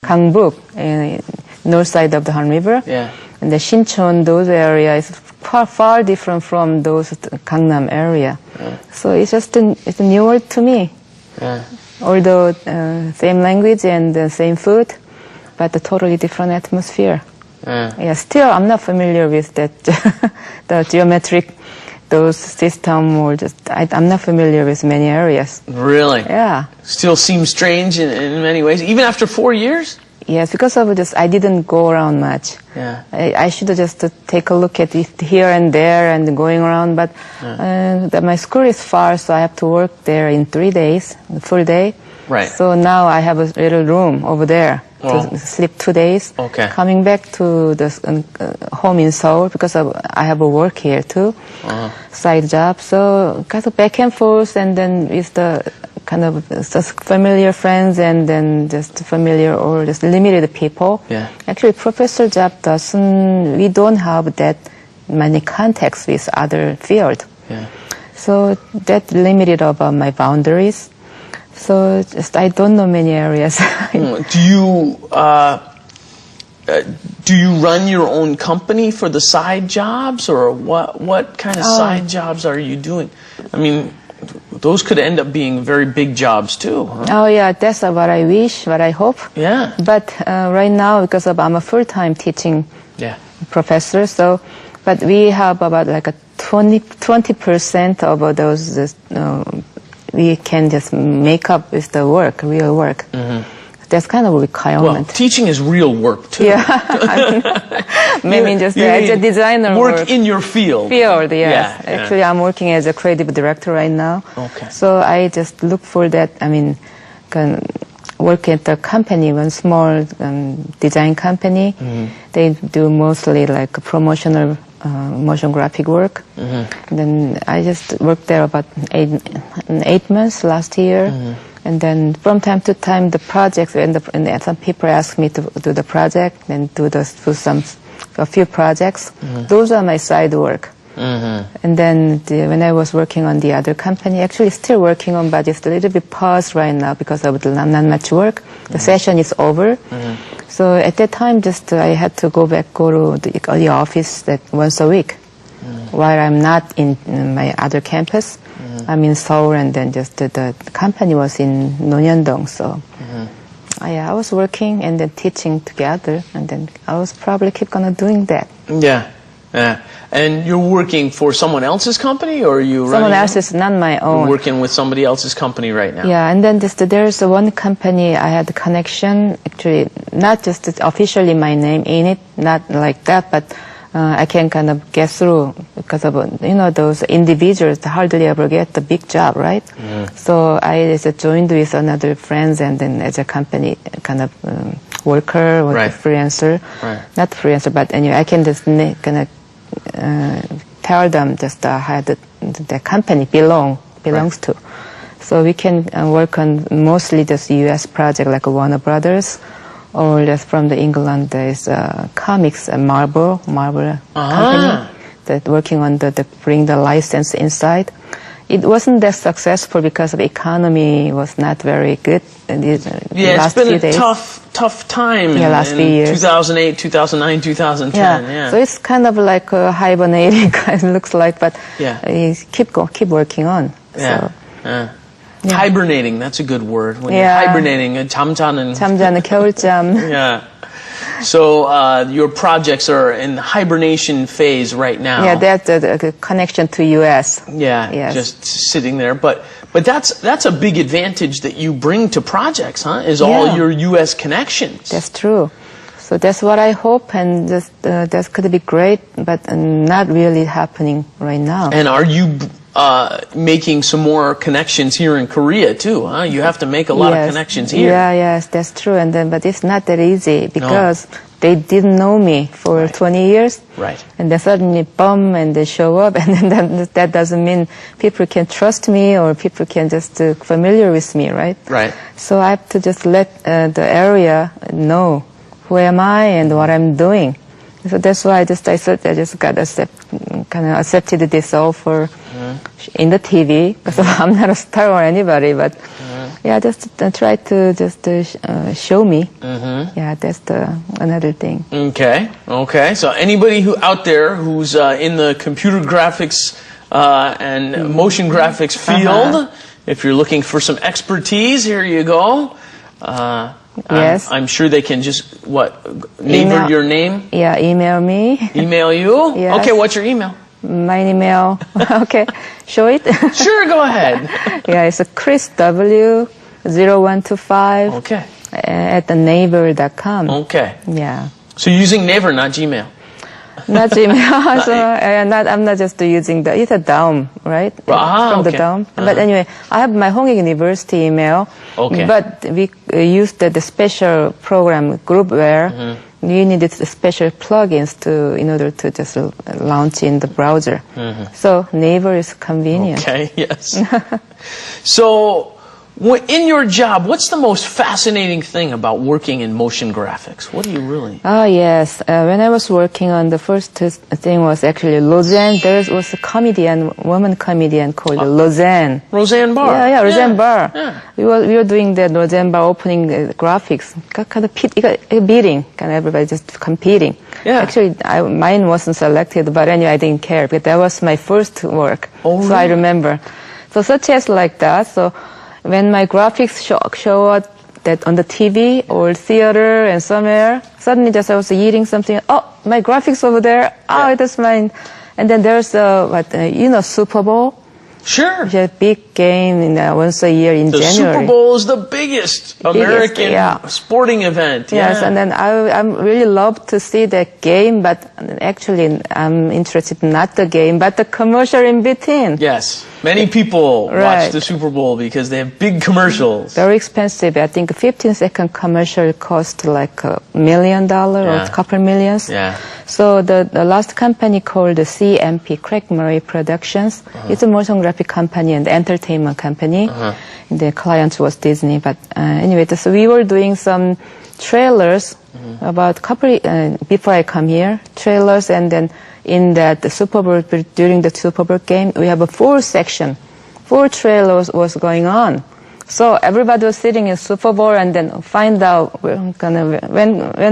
Gangbuk, north side of the Han River. Yeah. And the Sinchon, those areas is far different from those Gangnam area. Yeah. So it's just it's a new world to me. Yeah. Although same language and the same food, but a totally different atmosphere. Yeah, still I'm not familiar with that, the geometric, those system, or just, I'm not familiar with many areas. Really? Yeah. Still seems strange in many ways, even after 4 years? Yes, because of this, I didn't go around much. Yeah. I should just take a look at it here and there and going around, but my school is far, so I have to work there in 3 days, full day. Right. So now I have a little room over there to sleep 2 days. Okay. Coming back to the home in Seoul because I have a work here too, side job. So kind of back and forth, and then with the kind of familiar friends, and then just familiar or just limited people. Yeah. Actually, professor job we don't have that many contacts with other field. Yeah. So that limited about my boundaries. So just I don't know many areas. Do you run your own company for the side jobs, or what kind of side jobs are you doing? I mean, those could end up being very big jobs too. Huh? Oh yeah, that's what I wish, what I hope. Yeah. But right now, because I'm a full-time teaching professor, so but we have about like a 20% of those. We can just make up with the work, real work. Mm-hmm. That's kind of a requirement. Well, teaching is real work too. Yeah, maybe just as a designer work in your field. Field, yes. Yeah, Actually, I'm working as a creative director right now. Okay. So I just look for that. I mean, can work at the company, one small design company. Mm-hmm. They do mostly like promotional motion graphic work. Mm-hmm. And then I just worked there about 8 months last year. Mm-hmm. And then from time to time, the projects, and some people ask me to do the project and do a few projects. Mm-hmm. Those are my side work. Mm-hmm. And then when I was working on the other company, actually still working on, but it's a little bit paused right now because of not much work. The session is over. Mm-hmm. So at that time, just I had to go to the office once a week, while I'm not in my other campus. I'm in Seoul, and then just the company was in Nonyeondong. So I was working and then teaching together, and then I was probably keep gonna doing that. Yeah. And you're working for someone else's company, or are you someone else's, not my own? You're working with somebody else's company right now. Yeah, and then there's one company I had a connection, actually not just officially my name in it, not like that, but I can kind of get through because of, those individuals hardly ever get the big job, right? So I just joined with another friends, and then as a company kind of worker or freelancer. Right. Not freelancer, but anyway, I can just kind of tell them just how the company belongs to. So we can work on mostly just U.S. project like Warner Brothers, or just from the England, there's comics, Marvel company that working on bring the license inside. It wasn't that successful because the economy was not very good. It's been a tough time in last few years. 2008, 2009, 2010. Yeah. So it's kind of like hibernating, it looks like, but keep working on. Yeah. So. Hibernating, that's a good word. When you're hibernating, 잠자는 겨울잠. Yeah. So your projects are in the hibernation phase right now. Yeah, that's a connection to U.S. Yeah, yes. Just sitting there. But that's a big advantage that you bring to projects, huh? Is all your U.S. connections. That's true. So that's what I hope, and that could be great, but not really happening right now. And are you making some more connections here in Korea too, huh? You have to make a lot of connections here. Yeah, yes, that's true. And then, but it's not that easy because they didn't know me for 20 years. Right. And then suddenly, boom, and they show up, and then that doesn't mean people can trust me or people can just familiar with me, right? Right. So I have to just let the area know who am I and what I'm doing. So that's why I just got accepted this offer in the TV, because I'm not a star or anybody, but Yeah, just try to just show me. Yeah, that's another thing. Okay. So anybody who out there who's in the computer graphics and motion graphics field, if you're looking for some expertise, here you go. Yes. I'm sure they can just name your name. Yeah, email me. Email you. Yes. Okay, what's your email? My email. Okay, show it. Sure, go ahead. Yeah, it's Chris W 0125. Okay. At naver.com. Okay. Yeah. So you're using Naver, not Gmail. Not Gmail. So I'm not just using it's a DOM, right? From the DOM. But anyway, I have my Hong University email. Okay. But we used the special program groupware. You needed special plugins in order to just launch in the browser. So Naver is convenient. Okay. Yes. So, in your job, what's the most fascinating thing about working in motion graphics? What do you really? Oh, yes. When I was working on the first thing was actually Roseanne. There was a woman comedian called Roseanne. Roseanne Barr. Yeah, Roseanne Barr. Yeah. We were doing the Roseanne Barr opening graphics. Kind of beating, kind of everybody just competing. Yeah. Actually, mine wasn't selected, but anyway, I didn't care because that was my first work. Oh, really? So I remember. So such as like that. So when my graphics show up that on the TV or theater and somewhere, suddenly just I was eating something. Oh, my graphics over there. Oh, that's mine. And then there's Super Bowl. Sure. It's a big game once a year in January. The Super Bowl is the biggest American sporting event. Yes, and then I really love to see that game, but actually I'm interested not the game, but the commercial in between. Yes. Many people watch the Super Bowl because they have big commercials. Very expensive. I think a 15-second commercial cost like $1 million or a couple millions. Yeah. So the last company called CMP, Craig Murray Productions. It's a motion graphic company and entertainment company. The client was Disney. But anyway, so we were doing some trailers about before I come here. Trailers, and then in that Super Bowl, during the Super Bowl game, we have a 4 section. 4 trailers was going on. So everybody was sitting in Super Bowl and then find out when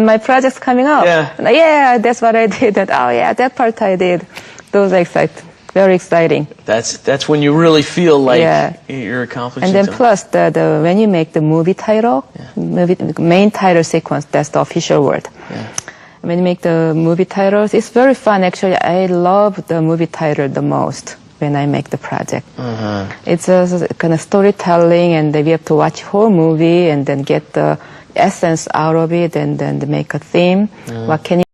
my project's coming up. Yeah, that's what I did. That part I did. Those are very exciting. That's when you really feel like you're accomplishing something. And then something. plus when you make the movie title, main title sequence, that's the official word. Yeah. When you make the movie titles, it's very fun. Actually, I love the movie title the most when I make the project. It's a kind of storytelling, and we have to watch whole movie and then get the essence out of it, and then make a theme. What can you